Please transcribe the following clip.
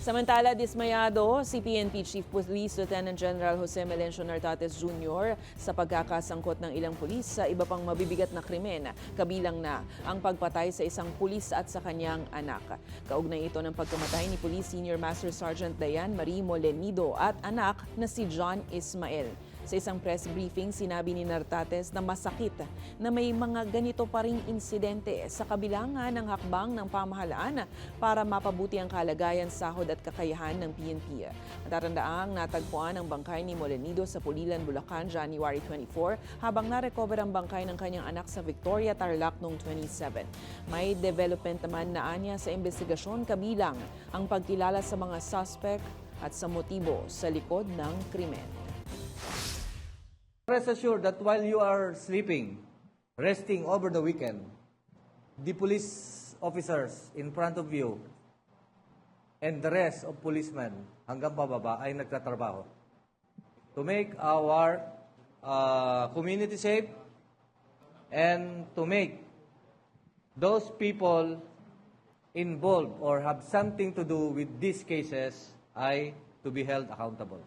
Samantala, dismayado si PNP Chief Police Lieutenant General Jose Melencio Nartates Jr. sa pagkakasangkot ng ilang pulis sa iba pang mabibigat na krimen, kabilang na ang pagpatay sa isang pulis at sa kanyang anak. Kaugnay ito ng pagkamatay ni Police Senior Master Sergeant Dayan Marie Molenido at anak na si John Ismael. Sa isang press briefing, sinabi ni Nartates na masakit na may mga ganito pa ring insidente sa kabilangan ng hakbang ng pamahalaan para mapabuti ang kalagayan, sahod at kakayahan ng PNP. Natatandaang natagpuan ang bangkay ni Molenido sa Pulilan, Bulacan, January 24, habang na-recover ang bangkay ng kanyang anak sa Victoria, Tarlac noong 27. May development naman na anya sa investigasyon, kabilang ang pagkilala sa mga suspect at sa motibo sa likod ng krimen. Rest assured that while you are sleeping, resting over the weekend, the police officers in front of you and the rest of policemen hanggang pababa ay nagtatrabaho to make our community safe and to make those people involved or have something to do with these cases ay to be held accountable.